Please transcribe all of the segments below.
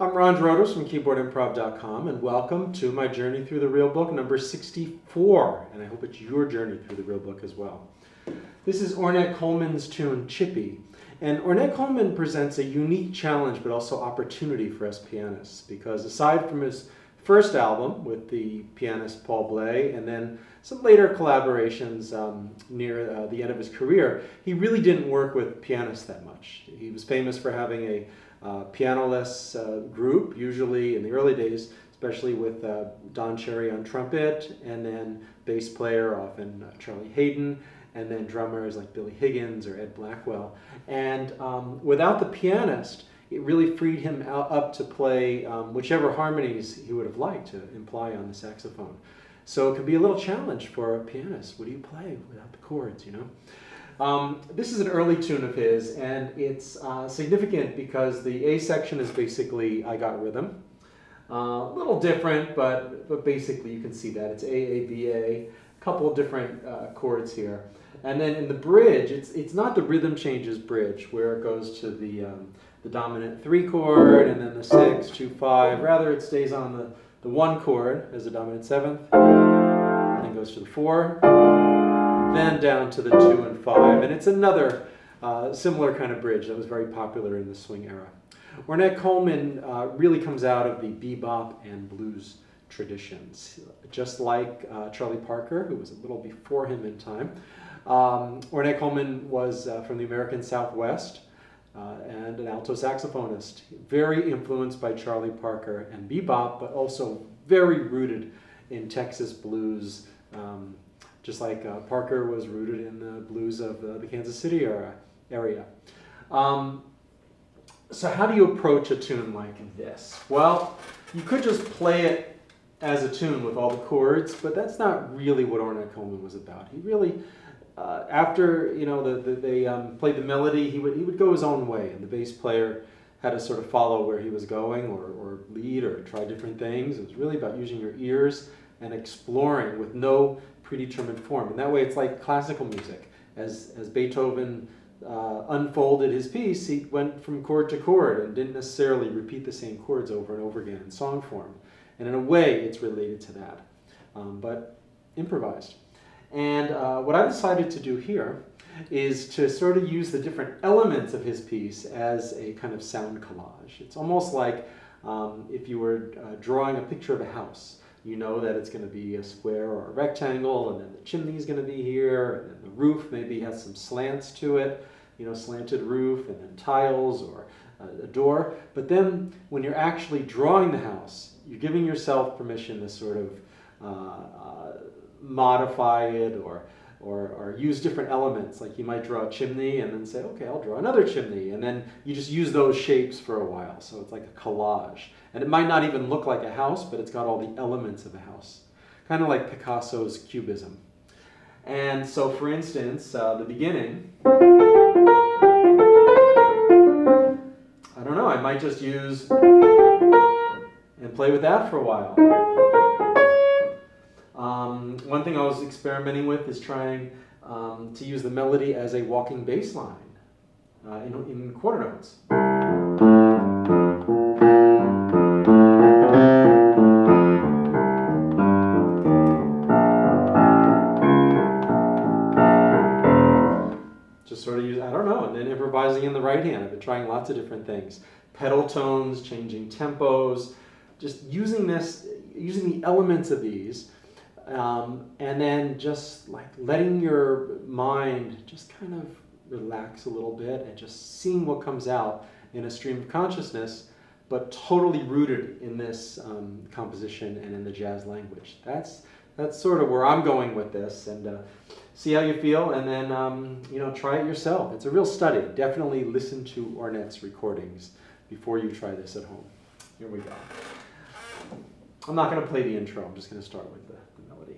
I'm Ron Drodos from keyboardimprov.com, and welcome to my journey through the real book number 64, and I hope it's your journey through the real book as well. This is Ornette Coleman's tune, Chippy, and Ornette Coleman presents a unique challenge but also opportunity for us pianists, because aside from his first album with the pianist Paul Bley and then some later collaborations near the end of his career, he really didn't work with pianists that much. He was famous for having a pianoless group, usually in the early days, especially with Don Cherry on trumpet, and then bass player, often Charlie Hayden, and then drummers like Billy Higgins or Ed Blackwell. And without the pianist, it really freed him up to play whichever harmonies he would have liked to imply on the saxophone. So it can be a little challenge for a pianist. What do you play without the chords, you know? This is an early tune of his, and it's significant because the A section is basically I Got Rhythm. A little different, but basically you can see that. It's A, A, B, A, a couple of different chords here. And then in the bridge, it's not the rhythm changes bridge where it goes to the dominant 3 chord and then the 6, 2, 5. Rather, it stays on the 1 chord as the dominant 7th, and then goes to the 4, then down to the 2 and 5. And it's another similar kind of bridge that was very popular in the swing era. Ornette Coleman really comes out of the bebop and blues traditions, just like Charlie Parker, who was a little before him in time. Ornette Coleman was from the American Southwest and an alto saxophonist, very influenced by Charlie Parker and bebop, but also very rooted in Texas blues, just like Parker was rooted in the blues of the Kansas City area. So how do you approach a tune like this? Well, you could just play it as a tune with all the chords, but that's not really what Ornette Coleman was about. He really, after they played the melody, he would go his own way, and the bass player had to sort of follow where he was going, or lead, or try different things. It was really about using your ears and exploring with no predetermined form. And that way, it's like classical music. As Beethoven unfolded his piece, he went from chord to chord and didn't necessarily repeat the same chords over and over again in song form. And in a way, it's related to that, but improvised. And what I decided to do here is to sort of use the different elements of his piece as a kind of sound collage. It's almost like if you were drawing a picture of a house. You know that it's going to be a square or a rectangle, and then the chimney is going to be here, and then the roof maybe has some slants to it, slanted roof, and then tiles or a door. But then when you're actually drawing the house, you're giving yourself permission to sort of modify it or use different elements. Like you might draw a chimney and then say, okay, I'll draw another chimney. And then you just use those shapes for a while. So it's like a collage. And it might not even look like a house, but it's got all the elements of a house. Kind of like Picasso's Cubism. And so, for instance, the beginning, I don't know, I might just use and play with that for a while. One thing I was experimenting with is trying to use the melody as a walking bass line in quarter notes. Just sort of use, I don't know, and then improvising in the right hand. I've been trying lots of different things. Pedal tones, changing tempos, just using the elements of these. And then just like letting your mind just kind of relax a little bit and just seeing what comes out in a stream of consciousness, but totally rooted in this composition and in the jazz language. That's sort of where I'm going with this, and see how you feel, and then try it yourself. It's a real study. Definitely listen to Ornette's recordings before you try this at home. Here we go. I'm not going to play the intro. I'm just going to start with the melody.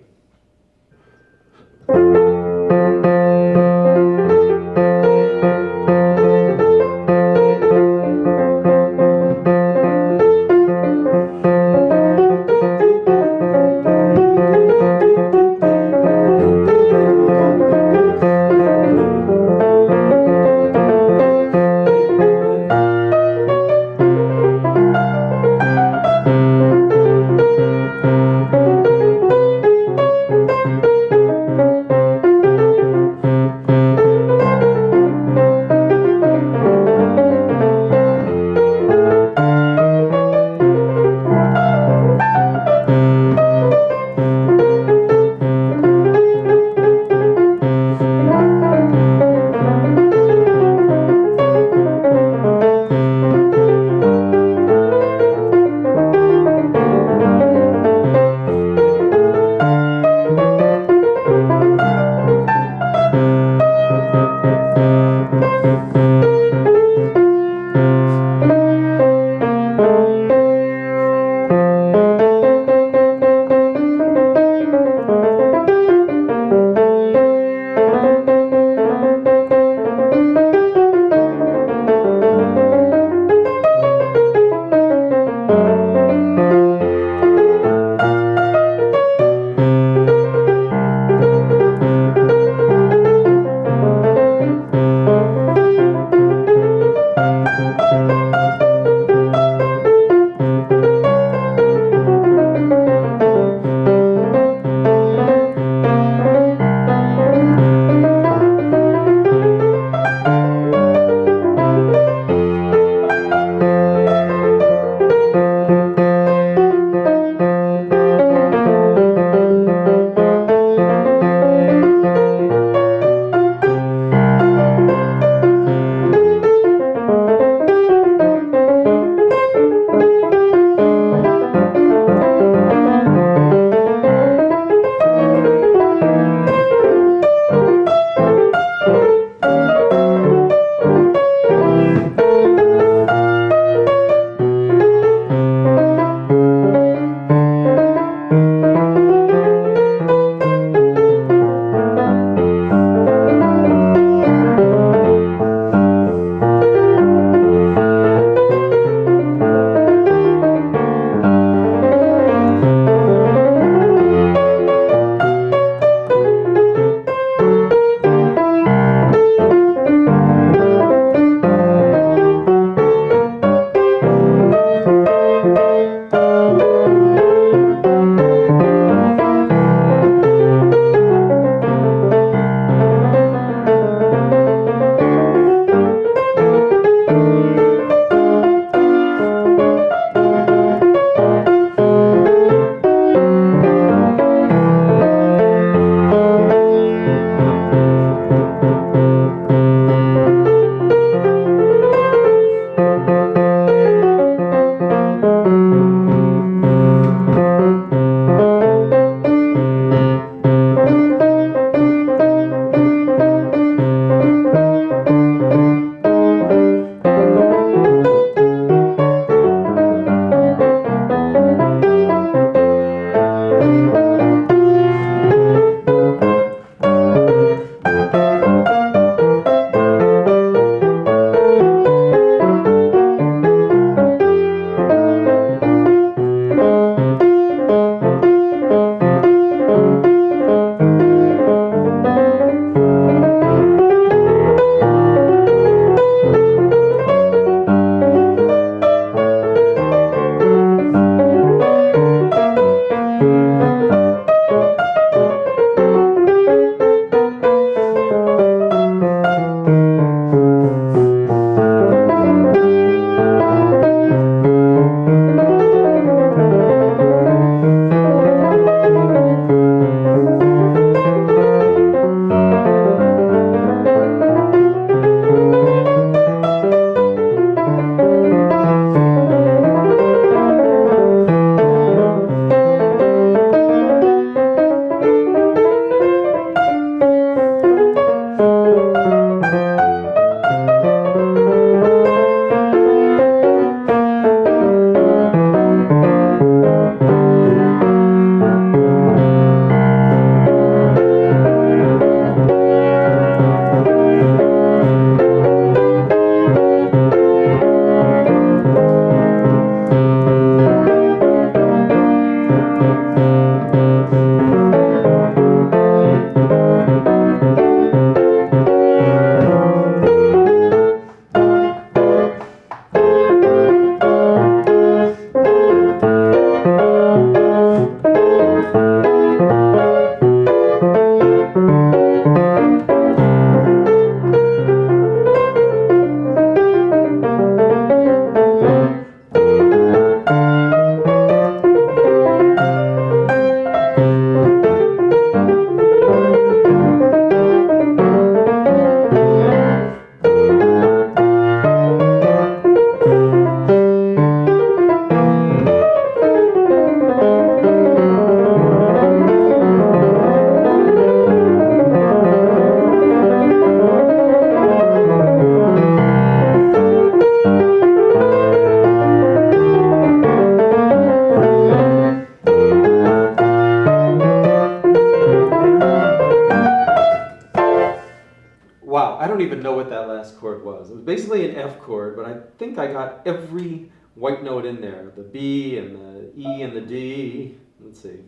last chord was. It was basically an F chord, but I think I got every white note in there. The B and the E and the D. Let's see.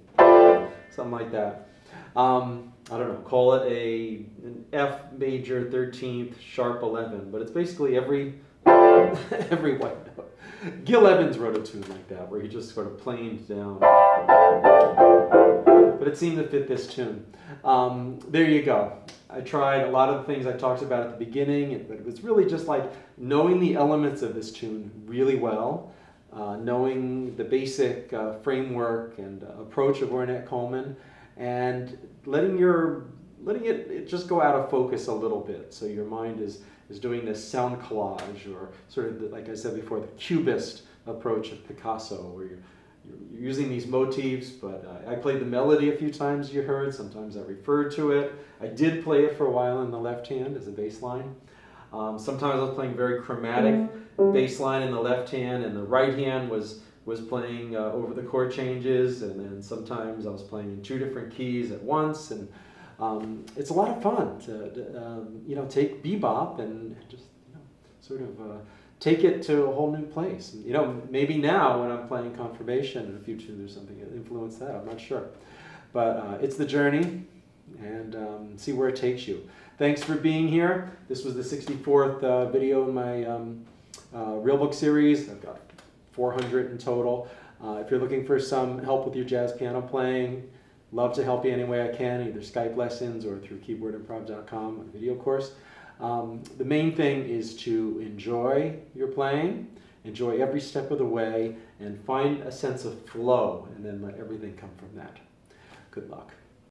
Something like that. I don't know, call it an F major 13th sharp 11, but it's basically every every white note. Gil Evans wrote a tune like that, where he just sort of planed down. But it seemed to fit this tune. There you go. I tried a lot of the things I talked about at the beginning, but it was really just like knowing the elements of this tune really well, knowing the basic framework and approach of Ornette Coleman, and letting it just go out of focus a little bit, so your mind is doing this sound collage, or sort of, like I said before, the cubist approach of Picasso, where you're using these motifs, but I played the melody a few times, you heard. Sometimes I referred to it. I did play it for a while in the left hand as a bass line. Sometimes I was playing very chromatic bass line in the left hand, and the right hand was playing over the chord changes, and then sometimes I was playing in two different keys at once, and it's a lot of fun to take bebop and just sort of take it to a whole new place. Maybe now when I'm playing Confirmation in the future, there's something that influenced that. I'm not sure, but it's the journey, and see where it takes you. Thanks for being here. This was the 64th video in my Real Book series. I've got 400 in total. If you're looking for some help with your jazz piano playing, love to help you any way I can, either Skype lessons or through keyboardimprov.com, a video course. The main thing is to enjoy your playing, enjoy every step of the way, and find a sense of flow, and then let everything come from that. Good luck.